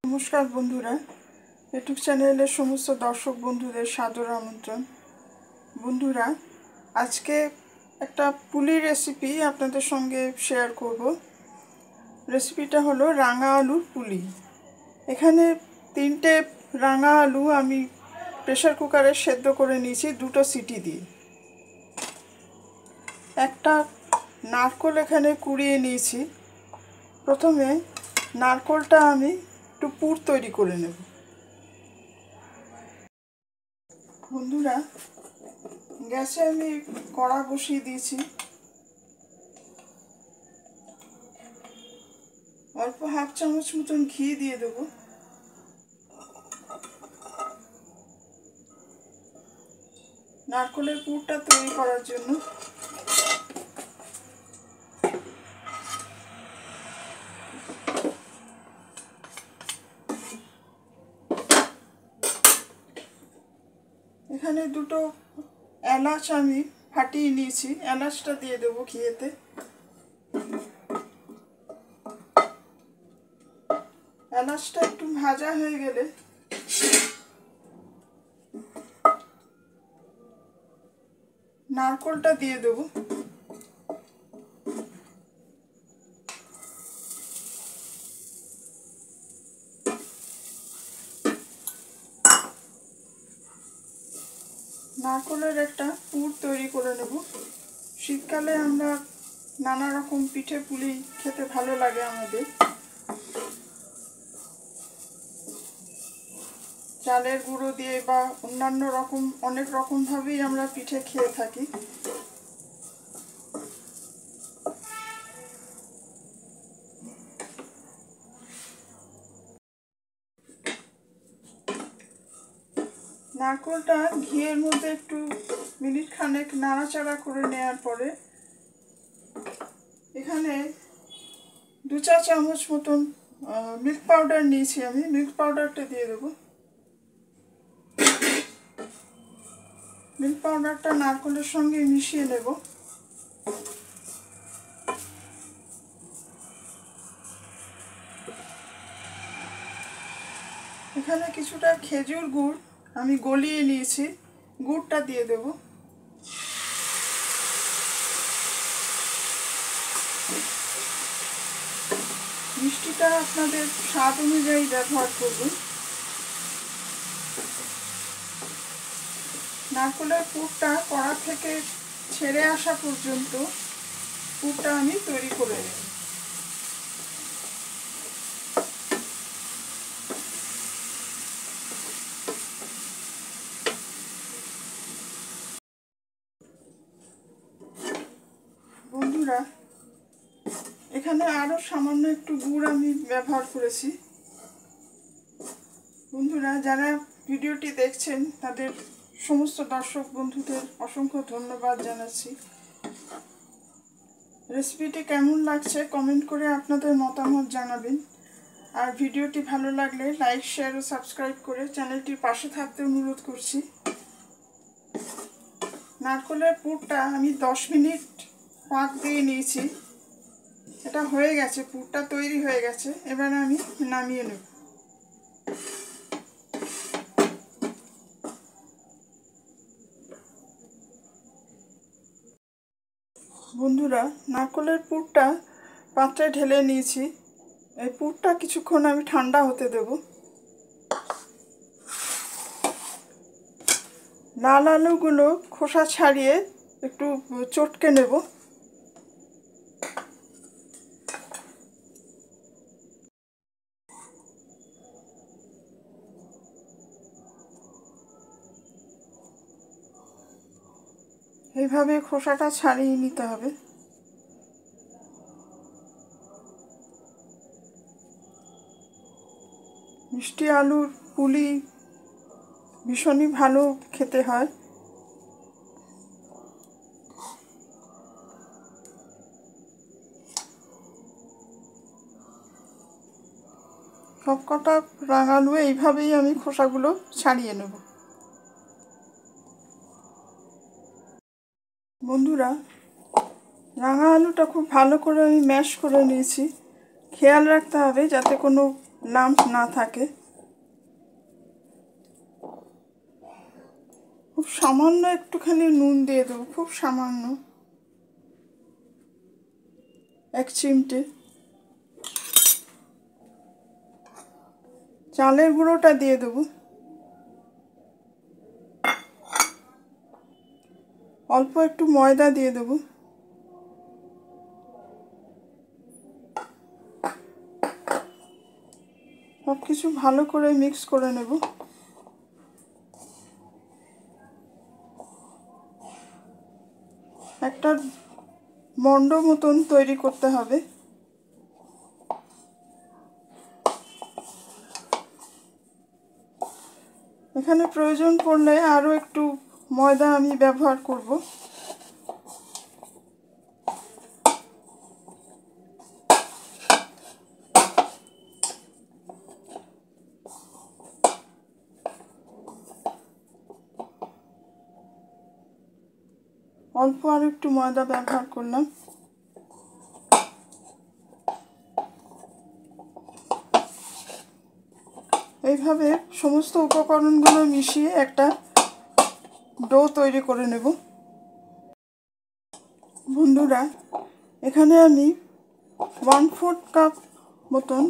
নমস্কার বন্ধুরা, ইউটিউব চ্যানেলের সমস্ত দর্শক বন্ধুদের সাদর আমন্ত্রণ। বন্ধুরা, আজকে একটা পুলি রেসিপি আপনাদের সঙ্গে শেয়ার করব। রেসিপিটা হলো রাঙা আলুর পুলি। এখানে 3টে রাঙা আলু আমি প্রেসার কুকারে সেদ্ধ করে নিয়েছি 2টো সিটি দিয়ে। একটা নারকেল এখানে কুড়িয়ে নিয়েছি। প্রথমে নারকেলটা আমি একটু পুর তৈরি করে নেব। বন্ধুরা, গ্যাসে আমি কড়া বসিয়ে দিয়েছি। অল্প হাফ চামচ মতন ঘি দিয়ে দেবো। নারকেলের পুরটা তৈরি করার জন্য এখানে 2টো এলাচ আমি ফাটিয়ে নিয়েছি। এলাচটা দিয়ে দেবো ঘিয়েতে। এলাচটা একটু ভাজা হয়ে গেলে নারকেলটা দিয়ে দেবো। নারকেলের একটা পুর তৈরি করে নেব। শীতকালে আমরা নানা রকম পিঠে পুলি খেতে ভালো লাগে আমাদের। চালের গুঁড়ো দিয়ে বা অন্যান্য রকম অনেক রকমভাবেই আমরা পিঠে খেয়ে থাকি। নারকেলটা ঘিয়ের মধ্যে একটু মিনিট খানেক নাড়াচাড়া করে নেওয়ার পরে এখানে 2 চা চামচ মতন মিল্ক পাউডার নিয়েছি আমি। মিল্ক পাউডারটা দিয়ে দেবো। মিল্ক পাউডারটা নারকেলের সঙ্গে মিশিয়ে নেব। এখানে কিছুটা খেজুর গুড় আমি গলিয়ে নিয়েছি, গুড়টা দিয়ে দেব। মিষ্টিটা আপনাদের স্বাদ অনুযায়ী ব্যবহার করবেন। নারকেলের পুরটা কড়া থেকে ছেড়ে আসা পর্যন্ত পুরটা আমি তৈরি করে নেব। বন্ধুরা, এখানে আরও সামান্য একটু গুড় আমি ব্যবহার করেছি। বন্ধুরা, যারা ভিডিওটি দেখছেন তাদের সমস্ত দর্শক বন্ধুদের অসংখ্য ধন্যবাদ জানাচ্ছি। রেসিপিটি কেমন লাগছে কমেন্ট করে আপনাদের মতামত জানাবেন। আর ভিডিওটি ভালো লাগলে লাইক, শেয়ার ও সাবস্ক্রাইব করে চ্যানেলটির পাশে থাকতে অনুরোধ করছি। নারকেলের পুরটা আমি 10 মিনিট পাক দিয়ে নিয়েছি। এটা হয়ে গেছে, পুরটা তৈরি হয়ে গেছে। এবার আমি নামিয়ে নেব। বন্ধুরা, নারকেলের পুরটা পাত্রে ঢেলে নিয়েছি। এই পুরটা কিছুক্ষণ আমি ঠান্ডা হতে দেব। লাল আলুগুলো খোসা ছাড়িয়ে একটু চটকে নেব। এইভাবে খোসাটা ছাড়িয়ে নিতে হবে। মিষ্টি আলুর পুলি ভীষণই ভালো খেতে হয়। সবকটা রাঙালু এইভাবেই আমি খোসাগুলো ছাড়িয়ে নেব। বন্ধুরা, রাঙা আলুটা খুব ভালো করে আমি ম্যাশ করে নিয়েছি। খেয়াল রাখতে হবে যাতে কোনো লাম্প না থাকে। খুব সামান্য একটুখানি নুন দিয়ে দেবো, খুব সামান্য, 1 চিমটে। চালের গুঁড়োটা দিয়ে দেবো। অল্প একটু ময়দা দিয়ে দেবো। সব কিছু ভালো করে মিক্স করে নেব। একটা মন্ড মতন তৈরি করতে হবে। এখানে প্রয়োজন পড়লে আরও একটু ময়দা আমি ব্যবহার করব। অল্প আর একটু ময়দা ব্যবহার করলাম। এইভাবে সমস্ত উপকরণগুলো মিশিয়ে একটা ডো তৈরি করে নেব। বন্ধুরা, এখানে আমি 1/4 কাপ মতন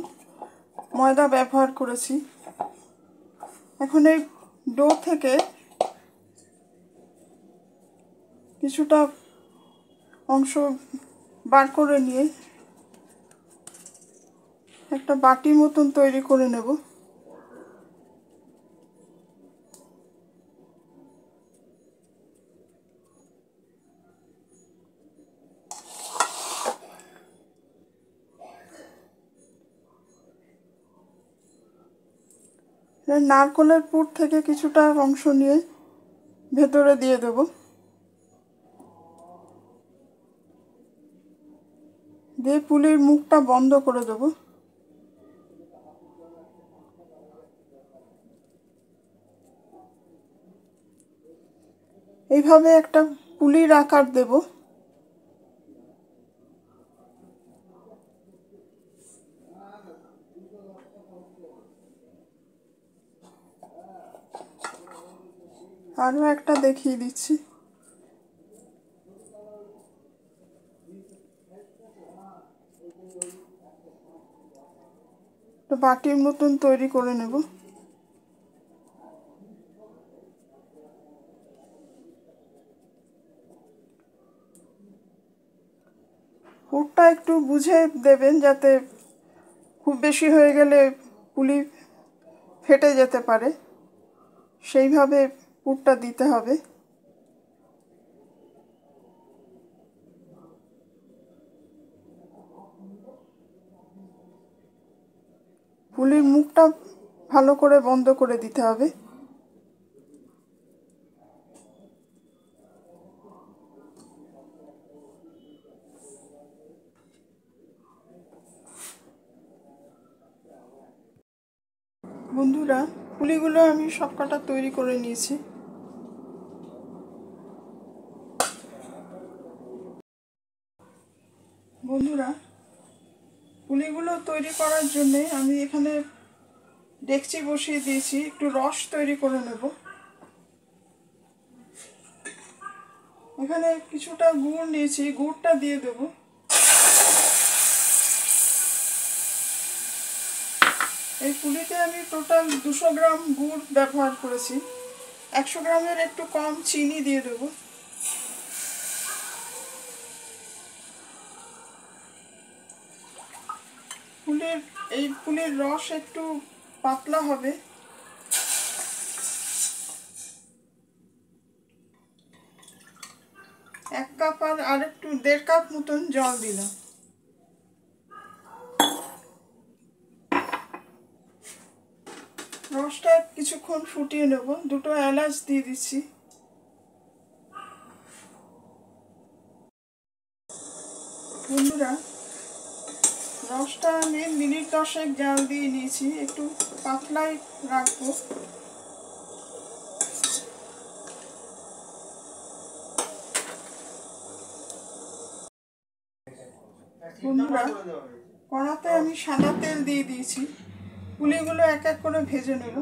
ময়দা ব্যবহার করেছি। এখন এই ডো থেকে কিছুটা অংশ বার করে নিয়ে একটা বাটি মতন তৈরি করে নেব। নারকেলের পুর থেকে কিছুটা অংশ নিয়ে ভেতরে দিয়ে দেব। দিয়ে পুলির মুখটা বন্ধ করে দেব। এইভাবে একটা পুলির আকার দেব। আরও একটা দেখিয়ে দিচ্ছি। বাটির মতন তৈরি করে নেব। পুরটা একটু বুঝে দেবেন, যাতে খুব বেশি হয়ে গেলে পুলি ফেটে যেতে পারে, সেইভাবে পুরটা দিতে হবে। পুলির মুখটা ভালো করে বন্ধ করে দিতে হবে। বন্ধুরা, পুলিগুলো আমি সবকটা তৈরি করে নিয়েছি। বন্ধুরা, পুলিগুলো তৈরি করার জন্যে আমি এখানে ডেকচি বসিয়ে দিয়েছি। একটু রস তৈরি করে নেব। এখানে কিছুটা গুড় নিয়েছি, গুড়টা দিয়ে দেব। এই পুলিতে আমি টোটাল 200 গ্রাম গুড় ব্যবহার করেছি। 100 গ্রামের একটু কম চিনি দিয়ে দেব। পুলির রস একটু পাতলা হবে। 1 কাপ আর একটু 1.5 কাপ মতন জল দিলাম। রসটা কিছুক্ষণ ফুটিয়ে নেব। 2টো এলাচ দিয়ে দিচ্ছি। বন্ধুরা, রসটা আমি মিনিট 10 জাল দিয়ে নিয়েছি। একটু পাতলাই রাখবো। বন্ধুরা, কড়াতে আমি সাদা তেল দিয়ে দিয়েছি। পুলিগুলো এক এক করে ভেজে নেব।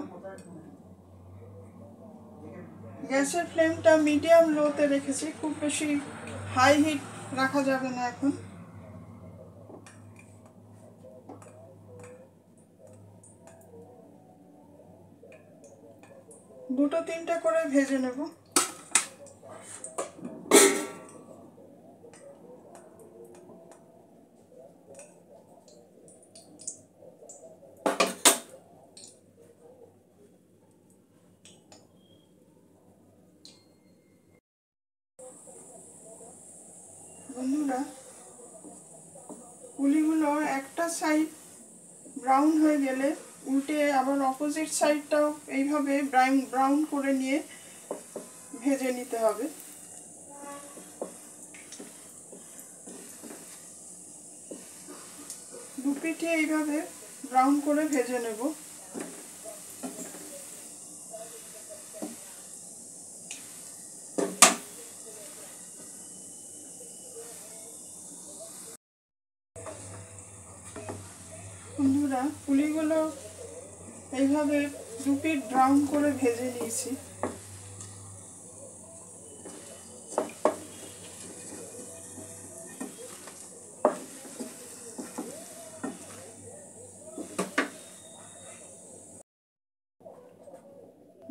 গ্যাসের ফ্লেমটা মিডিয়াম লোতে রেখেছি, খুব বেশি হাই হিট রাখা যাবে না এখন। দুটো তিনটে করে ভেজে নেব। বন্ধুরা, পুলিগুলো একটা সাইড ব্রাউন হয়ে গেলে উল্টে আবার অপোজিট সাইডটাও এইভাবে ব্রাউন করে নিয়ে ভেজে নিতে হবে। দু পিঠে এইভাবে ব্রাউন করে ভেজে নেব। বন্ধুরা, পুলিগুলো এইভাবে দু পিঠ ব্রাউন করে ভেজে নিয়েছি।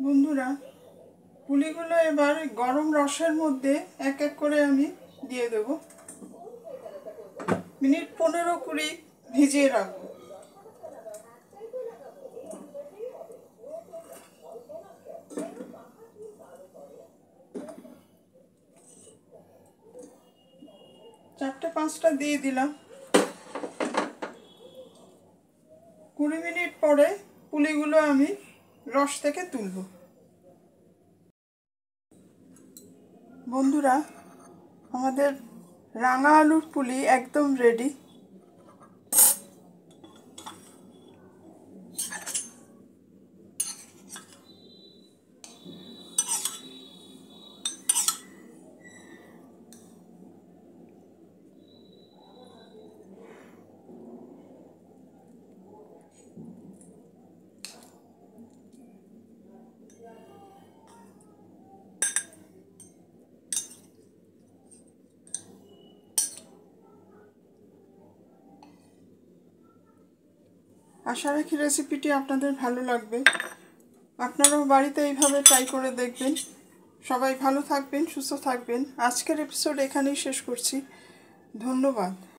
বন্ধুরা, পুলিগুলো এবার গরম রসের মধ্যে এক এক করে আমি দিয়ে দেব। মিনিট 15-20 ভিজিয়ে রাখবো। চারটে পাঁচটা দিয়ে দিলাম। 20 মিনিট পরে পুলিগুলো আমি রস থেকে তুলব। বন্ধুরা, আমাদের রাঙা আলুর পুলি একদম রেডি। আশা রাখি রেসিপিটি আপনাদের ভালো লাগবে। আপনারাও বাড়িতে এইভাবে ট্রাই করে দেখবেন। সবাই ভালো থাকবেন, সুস্থ থাকবেন। আজকের এপিসোড এখানেই শেষ করছি। ধন্যবাদ।